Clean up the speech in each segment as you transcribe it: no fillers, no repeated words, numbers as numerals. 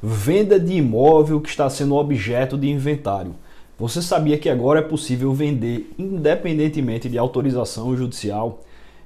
Venda de imóvel que está sendo objeto de inventário. Você sabia que agora é possível vender independentemente de autorização judicial?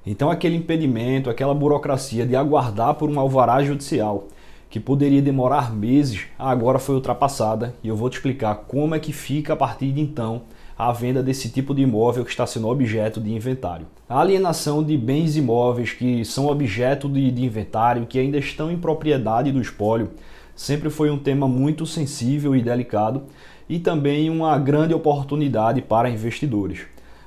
Então aquele impedimento, aquela burocracia de aguardar por um alvará judicial, que poderia demorar meses, agora foi ultrapassada e eu vou te explicar como é que fica a partir de então a venda desse tipo de imóvel que está sendo objeto de inventário. A alienação de bens imóveis que são objeto de inventário, que ainda estão em propriedade do espólio, sempre foi um tema muito sensível e delicado e também uma grande oportunidade para investidores.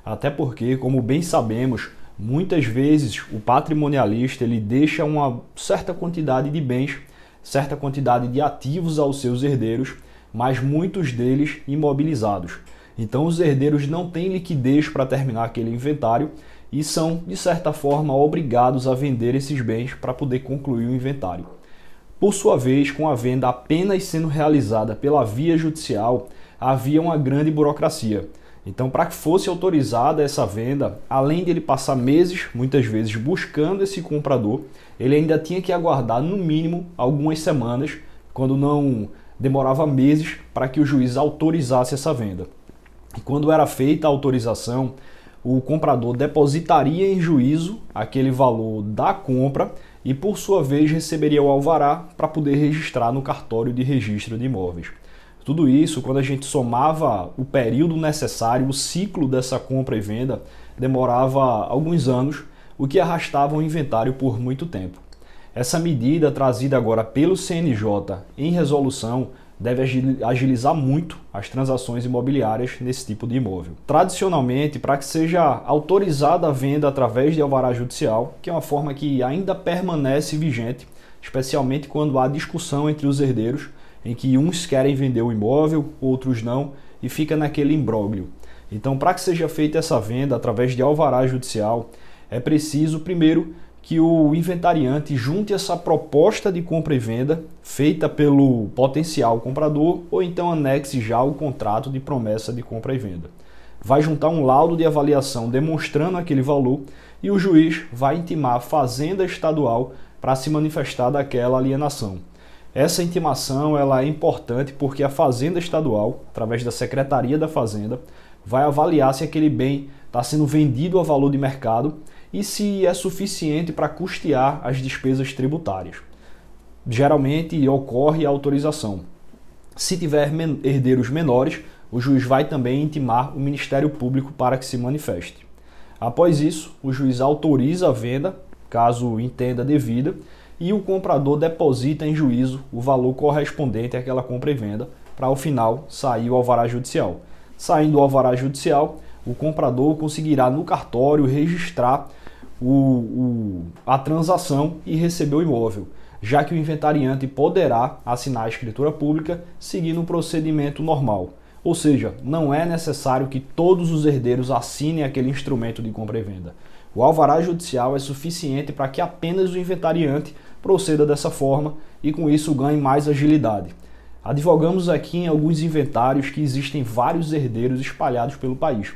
Até porque, como bem sabemos, muitas vezes o patrimonialista ele deixa uma certa quantidade de bens, certa quantidade de ativos aos seus herdeiros, mas muitos deles imobilizados. Então os herdeiros não têm liquidez para terminar aquele inventário e são, de certa forma, obrigados a vender esses bens para poder concluir o inventário. Por sua vez, com a venda apenas sendo realizada pela via judicial, havia uma grande burocracia. Então, para que fosse autorizada essa venda, além de ele passar meses, muitas vezes, buscando esse comprador, ele ainda tinha que aguardar, no mínimo, algumas semanas, quando não demorava meses, para que o juiz autorizasse essa venda. E quando era feita a autorização, o comprador depositaria em juízo aquele valor da compra e, por sua vez, receberia o alvará para poder registrar no cartório de registro de imóveis. Tudo isso, quando a gente somava o período necessário, o ciclo dessa compra e venda, demorava alguns anos, o que arrastava o inventário por muito tempo. Essa medida, trazida agora pelo CNJ em resolução, deve agilizar muito as transações imobiliárias nesse tipo de imóvel. Tradicionalmente, para que seja autorizada a venda através de alvará judicial, que é uma forma que ainda permanece vigente, especialmente quando há discussão entre os herdeiros, em que uns querem vender o imóvel, outros não, e fica naquele imbróglio. Então, para que seja feita essa venda através de alvará judicial, é preciso, primeiro, que o inventariante junte essa proposta de compra e venda feita pelo potencial comprador ou então anexe já o contrato de promessa de compra e venda. Vai juntar um laudo de avaliação demonstrando aquele valor e o juiz vai intimar a Fazenda Estadual para se manifestar daquela alienação. Essa intimação ela é importante porque a Fazenda Estadual, através da Secretaria da Fazenda, vai avaliar se aquele bem está sendo vendido a valor de mercado e se é suficiente para custear as despesas tributárias. Geralmente ocorre a autorização. Se tiver herdeiros menores, o juiz vai também intimar o Ministério Público para que se manifeste. Após isso, o juiz autoriza a venda, caso entenda devida, e o comprador deposita em juízo o valor correspondente àquela compra e venda, para ao final sair o alvará judicial. Saindo o alvará judicial, o comprador conseguirá no cartório registrar a transação e receber o imóvel, já que o inventariante poderá assinar a escritura pública seguindo o procedimento normal. Ou seja, não é necessário que todos os herdeiros assinem aquele instrumento de compra e venda. O alvará judicial é suficiente para que apenas o inventariante proceda dessa forma e com isso ganhe mais agilidade. Advogamos aqui em alguns inventários que existem vários herdeiros espalhados pelo país.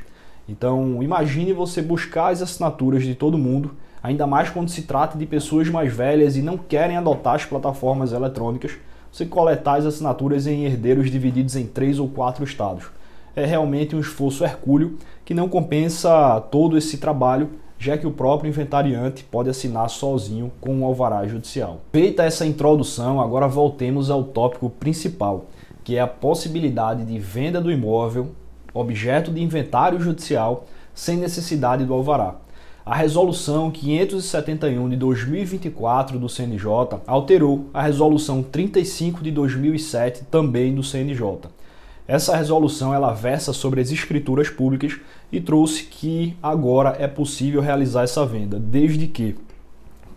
Então, imagine você buscar as assinaturas de todo mundo, ainda mais quando se trata de pessoas mais velhas e não querem adotar as plataformas eletrônicas, você coletar as assinaturas em herdeiros divididos em 3 ou 4 estados. É realmente um esforço hercúleo que não compensa todo esse trabalho, já que o próprio inventariante pode assinar sozinho com um alvará judicial. Feita essa introdução, agora voltemos ao tópico principal, que é a possibilidade de venda do imóvel objeto de inventário judicial sem necessidade do alvará. A resolução 571 de 2024 do CNJ alterou a resolução 35 de 2007 também do CNJ. Essa resolução ela versa sobre as escrituras públicas e trouxe que agora é possível realizar essa venda, desde que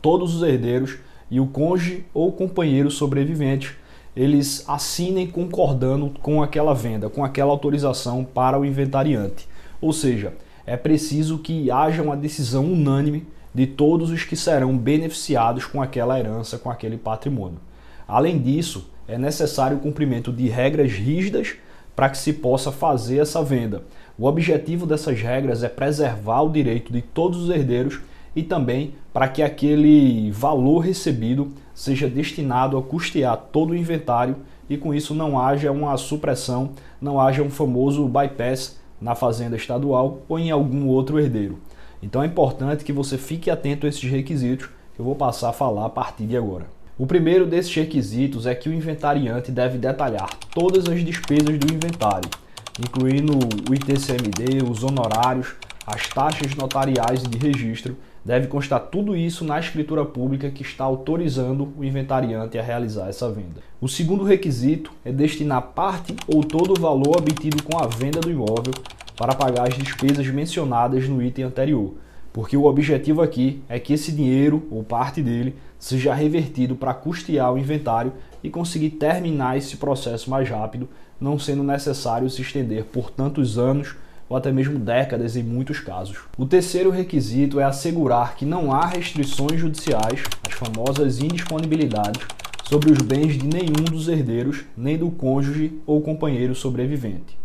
todos os herdeiros e o cônjuge ou companheiro sobrevivente eles assinem concordando com aquela venda, com aquela autorização para o inventariante. Ou seja, é preciso que haja uma decisão unânime de todos os que serão beneficiados com aquela herança, com aquele patrimônio. Além disso, é necessário o cumprimento de regras rígidas para que se possa fazer essa venda. O objetivo dessas regras é preservar o direito de todos os herdeiros e também para que aquele valor recebido seja destinado a custear todo o inventário e com isso não haja uma supressão, não haja um famoso bypass na fazenda estadual ou em algum outro herdeiro. Então é importante que você fique atento a esses requisitos que eu vou passar a falar a partir de agora. O primeiro desses requisitos é que o inventariante deve detalhar todas as despesas do inventário, incluindo o ITCMD, os honorários, as taxas notariais de registro. Deve constar tudo isso na escritura pública que está autorizando o inventariante a realizar essa venda. O segundo requisito é destinar parte ou todo o valor obtido com a venda do imóvel para pagar as despesas mencionadas no item anterior, porque o objetivo aqui é que esse dinheiro, ou parte dele, seja revertido para custear o inventário e conseguir terminar esse processo mais rápido, não sendo necessário se estender por tantos anos ou até mesmo décadas em muitos casos. O terceiro requisito é assegurar que não há restrições judiciais, as famosas indisponibilidades, sobre os bens de nenhum dos herdeiros, nem do cônjuge ou companheiro sobrevivente.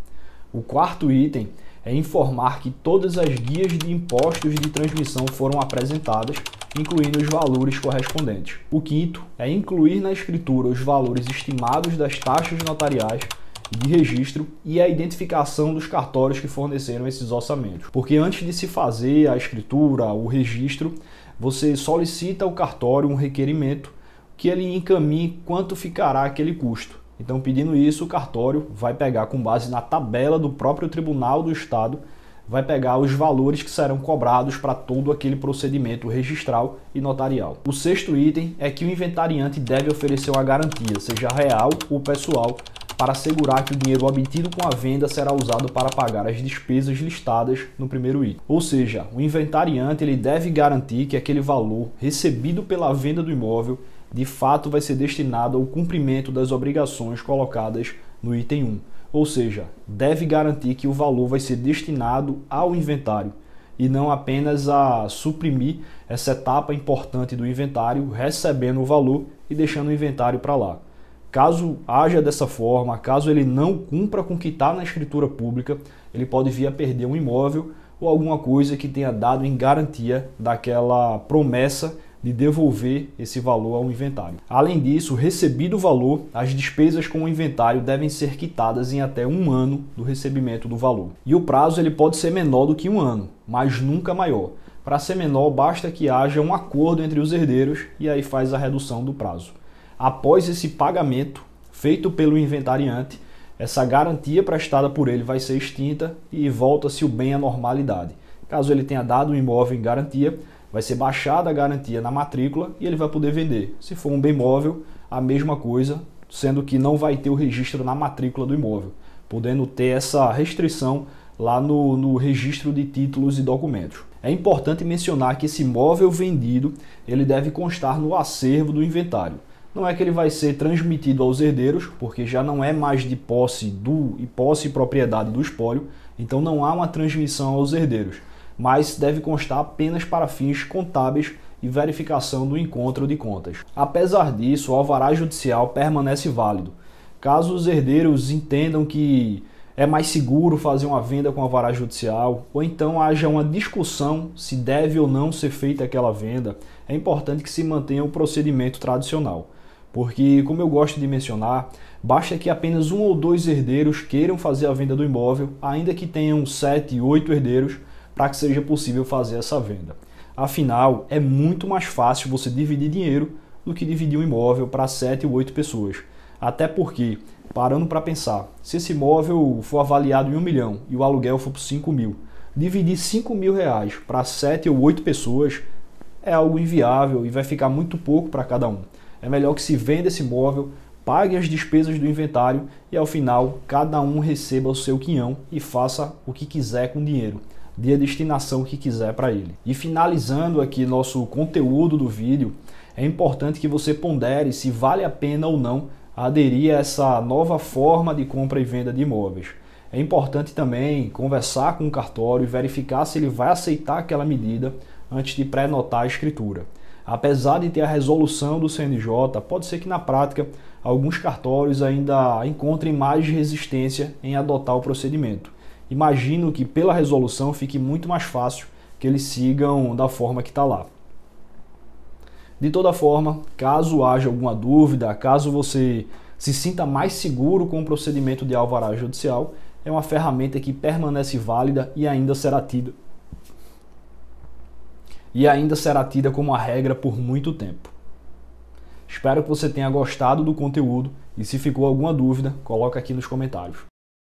O quarto item é informar que todas as guias de impostos de transmissão foram apresentadas, incluindo os valores correspondentes. O quinto é incluir na escritura os valores estimados das taxas notariais de registro e a identificação dos cartórios que forneceram esses orçamentos. Porque antes de se fazer a escritura, o registro, você solicita ao cartório um requerimento que ele encaminhe quanto ficará aquele custo. Então, pedindo isso, o cartório vai pegar, com base na tabela do próprio Tribunal do Estado, vai pegar os valores que serão cobrados para todo aquele procedimento registral e notarial. O sexto item é que o inventariante deve oferecer uma garantia, seja real ou pessoal, para assegurar que o dinheiro obtido com a venda será usado para pagar as despesas listadas no primeiro item. Ou seja, o inventariante ele deve garantir que aquele valor recebido pela venda do imóvel de fato vai ser destinado ao cumprimento das obrigações colocadas no item 1. Ou seja, deve garantir que o valor vai ser destinado ao inventário e não apenas a suprimir essa etapa importante do inventário, recebendo o valor e deixando o inventário para lá. Caso haja dessa forma, caso ele não cumpra com o que está na escritura pública, ele pode vir a perder um imóvel ou alguma coisa que tenha dado em garantia daquela promessa de devolver esse valor ao inventário. Além disso, recebido o valor, as despesas com o inventário devem ser quitadas em até 1 ano do recebimento do valor. E o prazo ele pode ser menor do que 1 ano, mas nunca maior. Para ser menor, basta que haja um acordo entre os herdeiros e aí faz a redução do prazo. Após esse pagamento feito pelo inventariante, essa garantia prestada por ele vai ser extinta e volta-se o bem à normalidade. Caso ele tenha dado o imóvel em garantia, vai ser baixada a garantia na matrícula e ele vai poder vender. Se for um bem móvel, a mesma coisa, sendo que não vai ter o registro na matrícula do imóvel, podendo ter essa restrição lá no registro de títulos e documentos. É importante mencionar que esse imóvel vendido ele deve constar no acervo do inventário. Não é que ele vai ser transmitido aos herdeiros, porque já não é mais de posse e propriedade do espólio, então não há uma transmissão aos herdeiros, mas deve constar apenas para fins contábeis e verificação do encontro de contas. Apesar disso, o alvará judicial permanece válido. Caso os herdeiros entendam que é mais seguro fazer uma venda com alvará judicial, ou então haja uma discussão se deve ou não ser feita aquela venda, é importante que se mantenha o procedimento tradicional. Porque, como eu gosto de mencionar, basta que apenas 1 ou 2 herdeiros queiram fazer a venda do imóvel, ainda que tenham 7, 8 herdeiros, para que seja possível fazer essa venda. Afinal, é muito mais fácil você dividir dinheiro do que dividir um imóvel para 7 ou 8 pessoas. Até porque, parando para pensar, se esse imóvel for avaliado em 1 milhão e o aluguel for por 5 mil, dividir 5 mil reais para 7 ou 8 pessoas é algo inviável e vai ficar muito pouco para cada um. É melhor que se venda esse imóvel, pague as despesas do inventário e ao final cada um receba o seu quinhão e faça o que quiser com o dinheiro, dê a destinação que quiser para ele. E finalizando aqui nosso conteúdo do vídeo, é importante que você pondere se vale a pena ou não aderir a essa nova forma de compra e venda de imóveis. É importante também conversar com o cartório e verificar se ele vai aceitar aquela medida antes de pré-notar a escritura. Apesar de ter a resolução do CNJ, pode ser que na prática alguns cartórios ainda encontrem mais resistência em adotar o procedimento. Imagino que pela resolução fique muito mais fácil que eles sigam da forma que está lá. De toda forma, caso haja alguma dúvida, caso você se sinta mais seguro com o procedimento de alvará judicial, é uma ferramenta que permanece válida e ainda será tida como a regra por muito tempo. Espero que você tenha gostado do conteúdo e se ficou alguma dúvida, coloca aqui nos comentários.